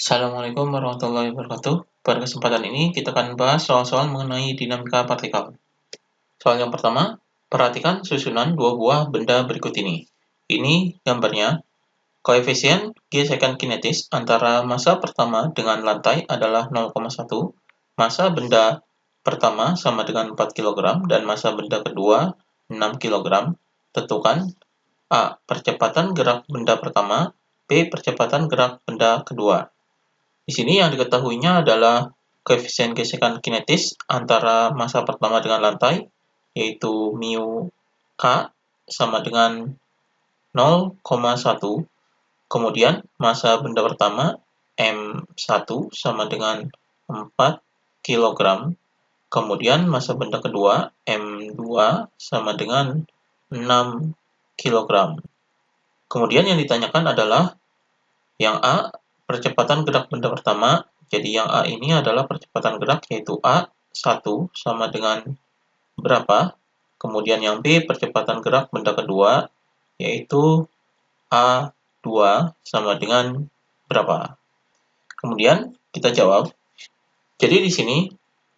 Assalamualaikum warahmatullahi wabarakatuh. Pada kesempatan ini kita akan bahas soal-soal mengenai dinamika partikel. Soal yang pertama, perhatikan susunan dua buah benda berikut ini. Ini gambarnya. Koefisien gesekan kinetis antara massa pertama dengan lantai adalah 0,1, massa benda pertama sama dengan 4 kg dan massa benda kedua 6 kg. Tentukan A. Percepatan gerak benda pertama, B. Percepatan gerak benda kedua. Di sini yang diketahuinya adalah koefisien gesekan kinetis antara massa pertama dengan lantai, yaitu mu k sama dengan 0,1. Kemudian massa benda pertama m1 sama dengan 4 kg. Kemudian massa benda kedua m2 sama dengan 6 kg. Kemudian yang ditanyakan adalah yang A, percepatan gerak benda pertama. Jadi yang A ini adalah percepatan gerak, yaitu A1 sama dengan berapa. Kemudian yang B, percepatan gerak benda kedua, yaitu A2 sama dengan berapa. Kemudian kita jawab. Jadi di sini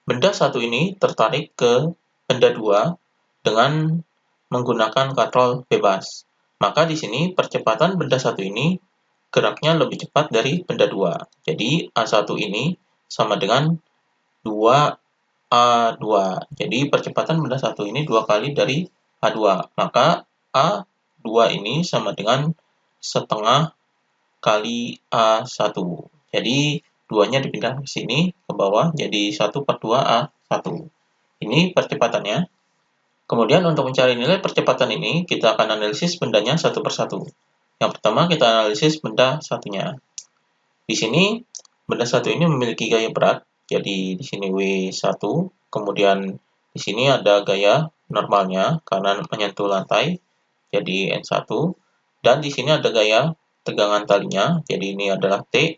benda satu ini tertarik ke benda 2 dengan menggunakan katrol bebas. Maka di sini percepatan benda satu ini geraknya lebih cepat dari benda 2. Jadi A1 ini sama dengan 2A2. Jadi percepatan benda 1 ini 2 kali dari A2. Maka A2 ini sama dengan setengah kali A1. Jadi 2-nya dipindah ke sini ke bawah jadi 1/2A1. Ini percepatannya. Kemudian untuk mencari nilai percepatan ini, kita akan analisis bendanya satu persatu. Yang pertama kita analisis benda satunya. Di sini benda satu ini memiliki gaya berat, jadi di sini W1, kemudian di sini ada gaya normalnya karena menyentuh lantai, jadi N1, dan di sini ada gaya tegangan talinya, jadi ini adalah T.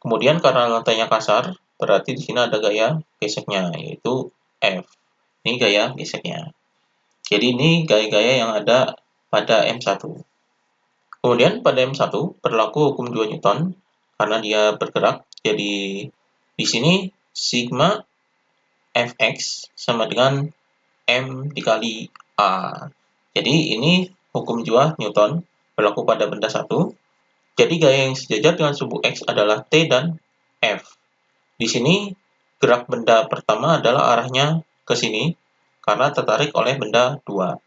Kemudian karena lantainya kasar, berarti di sini ada gaya geseknya, yaitu F. Ini gaya geseknya. Jadi ini gaya-gaya yang ada pada M1. Kemudian pada M1 berlaku hukum 2 Newton karena dia bergerak. Jadi di sini sigma Fx sama dengan M dikali A. Jadi ini hukum 2 Newton berlaku pada benda 1. Jadi gaya yang sejajar dengan subu X adalah T dan F. Di sini gerak benda pertama adalah arahnya ke sini karena tertarik oleh benda 2.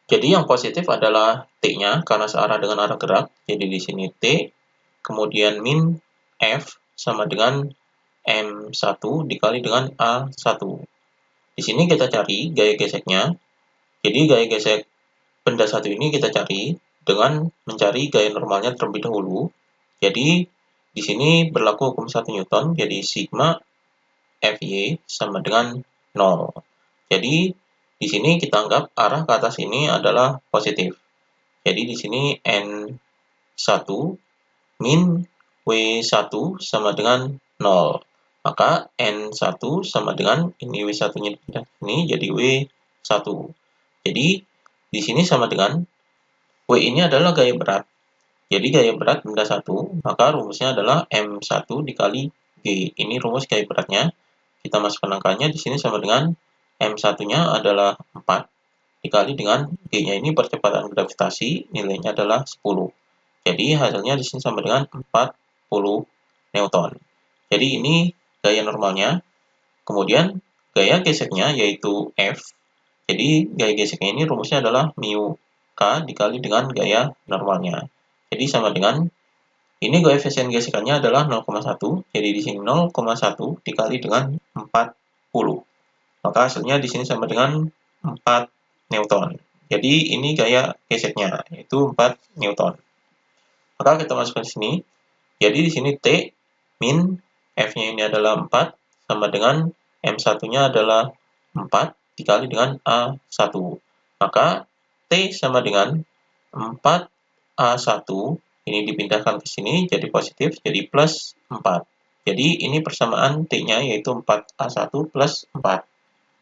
Jadi yang positif adalah T-nya karena searah dengan arah gerak. Jadi di sini T, kemudian min F sama dengan M1 dikali dengan A1. Di sini kita cari gaya geseknya. Jadi gaya gesek benda satu ini kita cari dengan mencari gaya normalnya terlebih dahulu. Jadi di sini berlaku hukum 1 Newton, jadi sigma Fy sama dengan 0. Jadi di sini kita anggap arah ke atas ini adalah positif. Jadi di sini N1 min W1 sama dengan 0. Maka N1 sama dengan ini W1-nya ini jadi W1. Jadi di sini sama dengan W ini adalah gaya berat. Jadi gaya berat benda 1, maka rumusnya adalah M1 dikali G. Ini rumus gaya beratnya. Kita masukkan angkanya di sini sama dengan M1-nya adalah 4 dikali dengan G-nya ini percepatan gravitasi, nilainya adalah 10. Jadi hasilnya di sini sama dengan 40 Newton. Jadi ini gaya normalnya. Kemudian gaya geseknya yaitu F. Jadi gaya geseknya ini rumusnya adalah mu K dikali dengan gaya normalnya. Jadi sama dengan ini koefisien gesekannya adalah 0,1. Jadi di sini 0,1 dikali dengan 40. Maka hasilnya di sini sama dengan 4 Newton. Jadi ini gaya geseknya, yaitu 4 Newton. Maka kita masukkan di sini. Jadi di sini T min F-nya ini adalah 4 sama dengan M1-nya adalah 4 dikali dengan A1. Maka T sama dengan 4A1 ini dipindahkan ke sini jadi positif, jadi plus 4. Jadi ini persamaan T-nya yaitu 4A1 plus 4.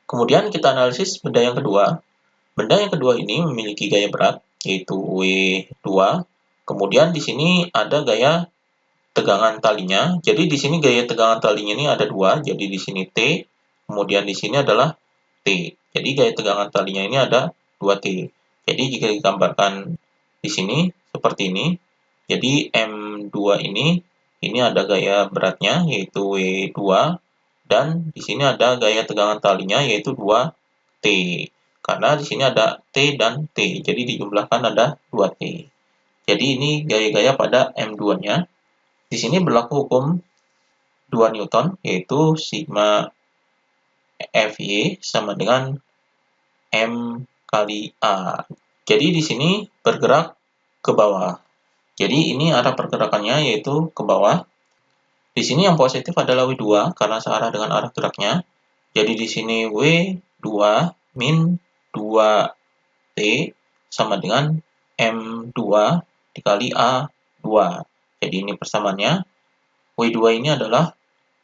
Kemudian kita analisis benda yang kedua. Benda yang kedua ini memiliki gaya berat, yaitu W2. Kemudian di sini ada gaya tegangan talinya. Jadi di sini gaya tegangan talinya ini ada dua. Jadi di sini T, kemudian di sini adalah T. Jadi gaya tegangan talinya ini ada 2T. Jadi jika digambarkan di sini seperti ini. Jadi M2 ini ada gaya beratnya yaitu W2 dan di sini ada gaya tegangan talinya yaitu 2T. Karena di sini ada T dan T. Jadi dijumlahkan ada 2T. Jadi ini gaya-gaya pada M2-nya. Di sini berlaku hukum 2 Newton yaitu sigma Fy sama dengan M kali A. Jadi di sini bergerak ke bawah. Jadi ini arah pergerakannya yaitu ke bawah. Di sini yang positif adalah W2 karena searah dengan arah geraknya. Jadi di sini W2 min 2T sama dengan M2 dikali A2. Jadi ini persamaannya. W2 ini adalah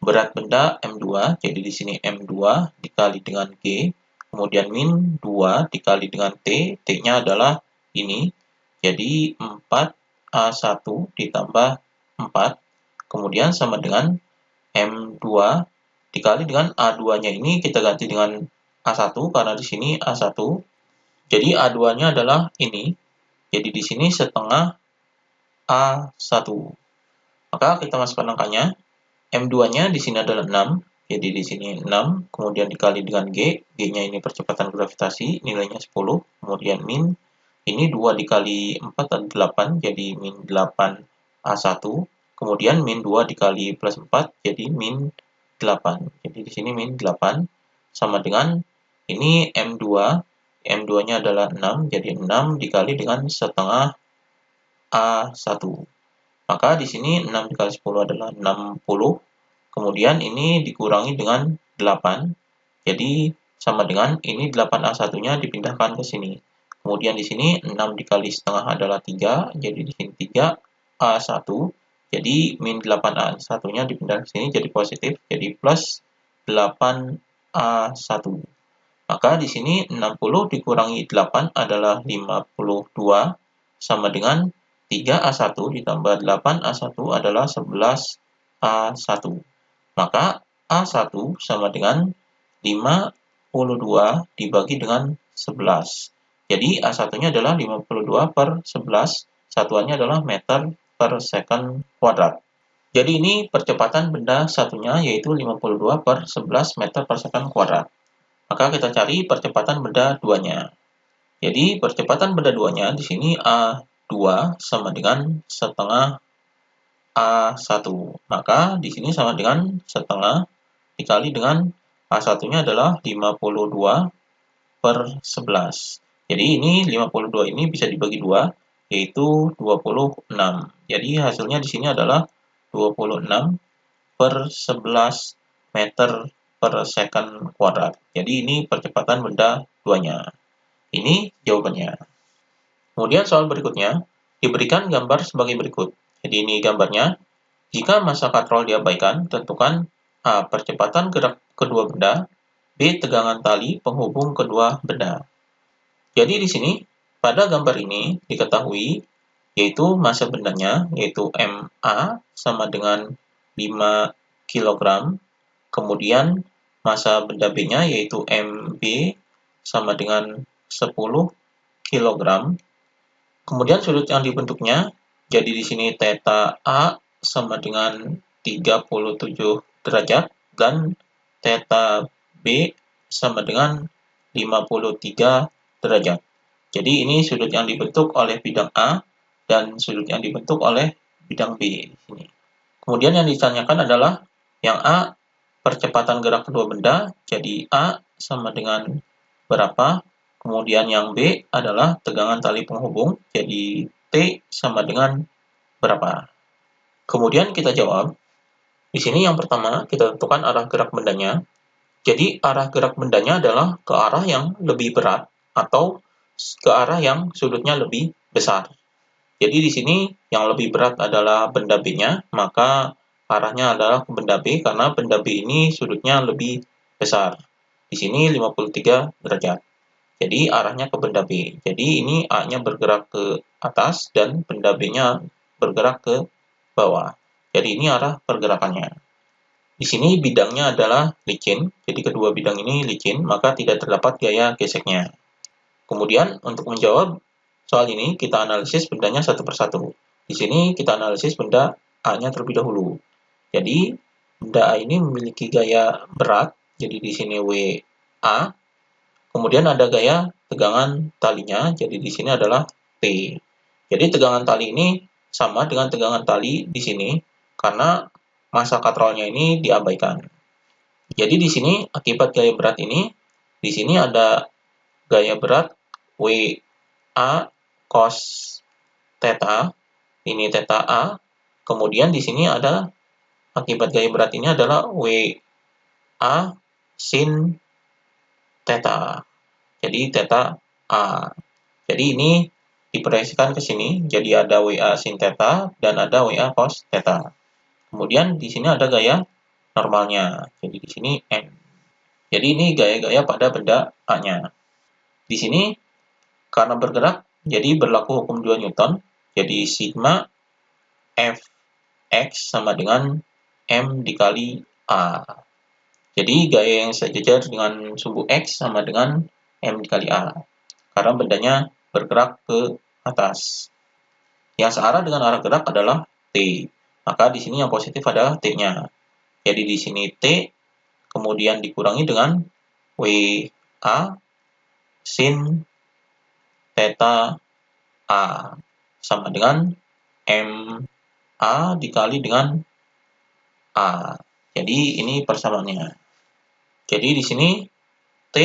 berat benda M2. Jadi di sini M2 dikali dengan G. Kemudian min 2 dikali dengan T. T-nya adalah ini. Jadi 4A1 ditambah 4. Kemudian sama dengan M2 dikali dengan A2-nya ini kita ganti dengan A1 karena di sini A1. Jadi A2-nya adalah ini. Jadi di sini setengah A1. Maka kita masukkan angkanya. M2-nya di sini adalah 6. Jadi di sini 6, kemudian dikali dengan G. G-nya ini percepatan gravitasi, nilainya 10. Kemudian min, ini 2 dikali 4 adalah 8, jadi min 8A1. Kemudian min 2 dikali plus 4, jadi min 8. Jadi di sini min 8 sama dengan ini M2. M2-nya adalah 6, jadi 6 dikali dengan setengah A1. Maka di sini 6 dikali 10 adalah 60. Kemudian ini dikurangi dengan 8. Jadi sama dengan ini 8A1-nya dipindahkan ke sini. Kemudian di sini 6 dikali setengah adalah 3. Jadi di sini 3A1. Jadi min 8A1-nya dipindahkan ke sini jadi positif. Jadi plus 8A1. Maka di sini 60 dikurangi 8 adalah 52 sama dengan 3A1 ditambah 8A1 adalah 11A1. Maka A1 sama dengan 52 dibagi dengan 11. Jadi A1-nya adalah 52 per 11. Satuannya adalah meter per second kuadrat. Jadi ini percepatan benda satunya yaitu 52 per 11 meter per second kuadrat. Maka kita cari percepatan benda duanya. Jadi percepatan benda duanya di sini A2 sama dengan setengah A1. Maka di sini sama dengan setengah dikali dengan A1-nya adalah 52 per 11. Jadi ini 52 ini bisa dibagi 2, yaitu 26. Jadi hasilnya di sini adalah 26 per 11 meter per second kuadrat. Jadi ini percepatan benda duanya. Ini jawabannya. Kemudian soal berikutnya, diberikan gambar sebagai berikut. Jadi ini gambarnya. Jika massa katrol diabaikan, tentukan A. Percepatan gerak kedua benda, B. Tegangan tali penghubung kedua benda. Jadi di sini, pada gambar ini diketahui, yaitu massa bendanya, yaitu MA sama dengan 5 kg, kemudian massa benda B-nya, yaitu MB sama dengan 10 kg, kemudian sudut yang dibentuknya, jadi di sini theta A sama dengan 37 derajat, dan theta B sama dengan 53 derajat. Jadi ini sudut yang dibentuk oleh bidang A dan sudut yang dibentuk oleh bidang B di sini. Kemudian yang ditanyakan adalah yang A, percepatan gerak kedua benda, jadi A sama dengan berapa? Kemudian yang B adalah tegangan tali penghubung, jadi T sama dengan berapa? Kemudian kita jawab. Di sini yang pertama kita tentukan arah gerak bendanya. Jadi arah gerak bendanya adalah ke arah yang lebih berat atau ke arah yang sudutnya lebih besar. Jadi di sini yang lebih berat adalah benda B-nya, maka arahnya adalah ke benda B karena benda B ini sudutnya lebih besar. Di sini 53 derajat. Jadi arahnya ke benda B. Jadi ini A-nya bergerak ke atas dan benda B-nya bergerak ke bawah. Jadi ini arah pergerakannya. Di sini bidangnya adalah licin, jadi kedua bidang ini licin, maka tidak terdapat gaya geseknya. Kemudian untuk menjawab soal ini, kita analisis bendanya satu persatu. Di sini kita analisis benda A-nya terlebih dahulu. Jadi benda A ini memiliki gaya berat, jadi di sini WA. Kemudian ada gaya tegangan talinya, jadi di sini adalah T. Jadi tegangan tali ini sama dengan tegangan tali di sini karena massa katrolnya ini diabaikan. Jadi di sini akibat gaya berat ini, di sini ada gaya berat WA cos theta, ini theta A. Kemudian di sini ada akibat gaya berat ini adalah WA sin theta. Jadi theta A. Jadi ini diproyeksikan ke sini, jadi ada WA sin theta dan ada WA cos theta. Kemudian di sini ada gaya normalnya, jadi di sini M. Jadi ini gaya-gaya pada benda A-nya. Di sini karena bergerak, jadi berlaku hukum 2 Newton, jadi sigma Fx sama dengan M dikali A. Jadi gaya yang sejajar dengan sumbu X sama dengan M dikali A. Karena bendanya bergerak ke atas. Yang searah dengan arah gerak adalah T. Maka di sini yang positif adalah T-nya. Jadi di sini T, kemudian dikurangi dengan WA sin theta A. Sama dengan MA dikali dengan A. Jadi ini persamaannya. Jadi di sini T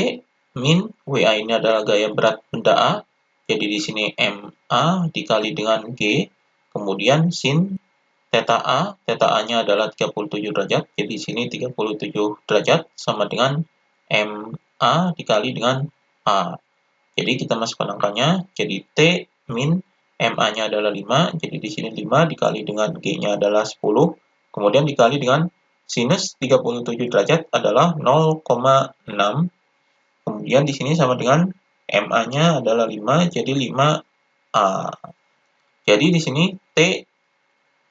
min WA ini adalah gaya berat benda A. Jadi di sini MA dikali dengan G, kemudian sin theta A-nya adalah 37 derajat. Jadi di sini 37 derajat sama dengan MA dikali dengan A. Jadi kita masukkan angkanya, jadi T min MA-nya adalah 5, jadi di sini 5 dikali dengan G-nya adalah 10, kemudian dikali dengan sinus 37 derajat adalah 0,6. Kemudian di sini sama dengan MA-nya adalah 5, jadi 5A. Jadi di sini T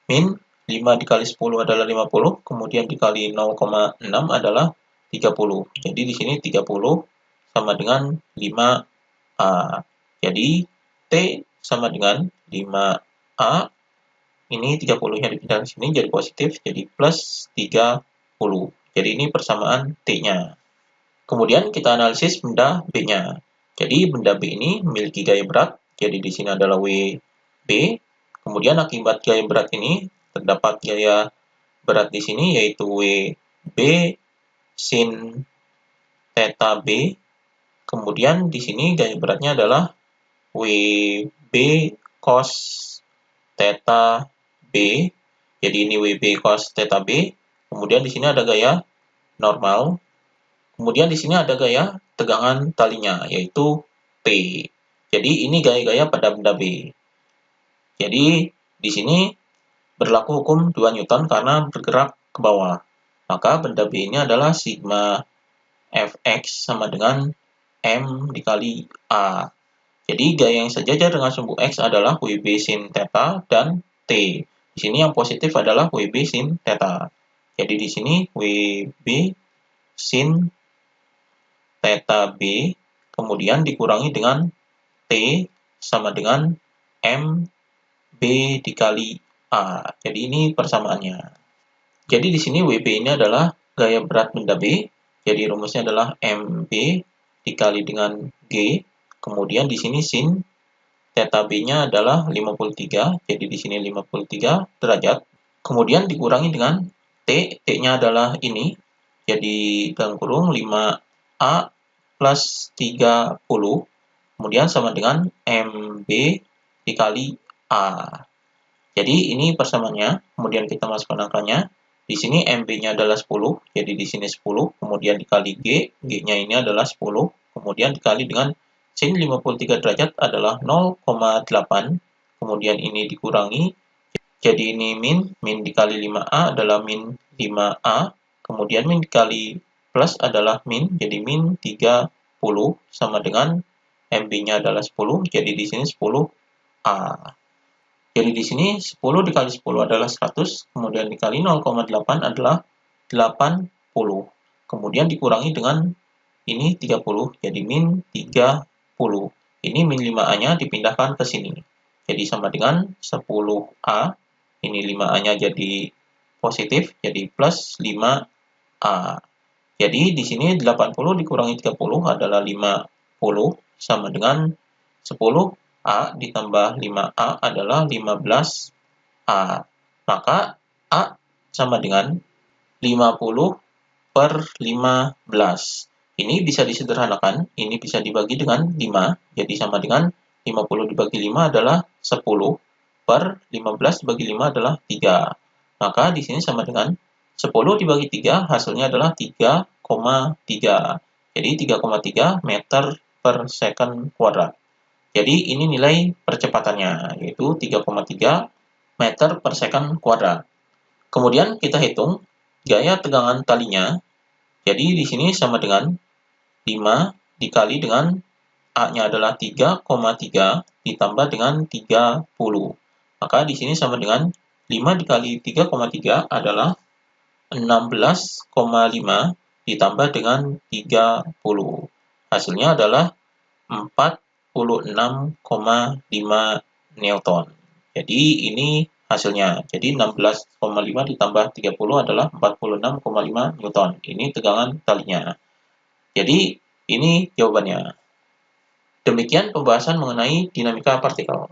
min 5 dikali 10 adalah 50, kemudian dikali 0,6 adalah 30. Jadi di sini 30 sama dengan 5A. Jadi T sama dengan 5A. Ini 30-nya dipindah ke sini jadi positif, jadi plus 30. Jadi ini persamaan T-nya. Kemudian kita analisis benda B-nya. Jadi benda B ini memiliki gaya berat, jadi di sini adalah WB. Kemudian akibat gaya berat ini terdapat gaya berat di sini yaitu WB sin theta B. Kemudian di sini gaya beratnya adalah WB cos theta B. Jadi ini WB cos theta B. Kemudian di sini ada gaya normal. Kemudian di sini ada gaya tegangan talinya, yaitu T. Jadi ini gaya-gaya pada benda B. Jadi di sini berlaku hukum 2 Newton karena bergerak ke bawah. Maka benda B ini adalah sigma Fx sama dengan M dikali A. Jadi gaya yang sejajar dengan sumbu X adalah WB sin theta dan T. Di sini yang positif adalah WB sin theta. Jadi di sini WB sin theta B, kemudian dikurangi dengan T sama dengan MB dikali A. Jadi ini persamaannya. Jadi di sini WB ini adalah gaya berat benda B. Jadi rumusnya adalah MB dikali dengan G. Kemudian di sini sin theta B-nya adalah 53. Jadi di sini 53 derajat. Kemudian dikurangi dengan T. T-nya adalah ini. Jadi dalam kurung 5A plus 30, kemudian sama dengan MB dikali A. Jadi ini persamaannya, kemudian kita masukkan angkanya. Di sini MB-nya adalah 10, jadi di sini 10, kemudian dikali G, G-nya ini adalah 10, kemudian dikali dengan sin 53 derajat adalah 0,8, kemudian ini dikurangi, jadi ini min dikali 5A adalah min 5A, kemudian min dikali plus adalah min, jadi min 30 sama dengan MB-nya adalah 10, jadi di sini 10A. Jadi di sini 10 dikali 10 adalah 100, kemudian dikali 0,8 adalah 80. Kemudian dikurangi dengan ini 30, jadi min 30. Ini min 5A-nya dipindahkan ke sini. Jadi sama dengan 10A, ini 5A-nya jadi positif, jadi plus 5A. Jadi di sini 80 dikurangi 30 adalah 50, sama dengan 10A ditambah 5A adalah 15A. Maka A sama dengan 50 per 15. Ini bisa disederhanakan, ini bisa dibagi dengan 5, jadi sama dengan 50 dibagi 5 adalah 10, per 15 dibagi 5 adalah 3. Maka di sini sama dengan 10 dibagi 3, hasilnya adalah 3,3. Jadi 3,3 meter per second kuadrat. Jadi ini nilai percepatannya, yaitu 3,3 meter per second kuadrat. Kemudian kita hitung gaya tegangan talinya. Jadi di sini sama dengan 5 dikali dengan A-nya adalah 3,3 ditambah dengan 30. Maka di sini sama dengan 5 dikali 3,3 adalah 16,5 ditambah dengan 30. Hasilnya adalah 46,5 Newton. Jadi ini hasilnya. Jadi 16,5 ditambah 30 adalah 46,5 Newton. Ini tegangan talinya. Jadi ini jawabannya. Demikian pembahasan mengenai dinamika partikel.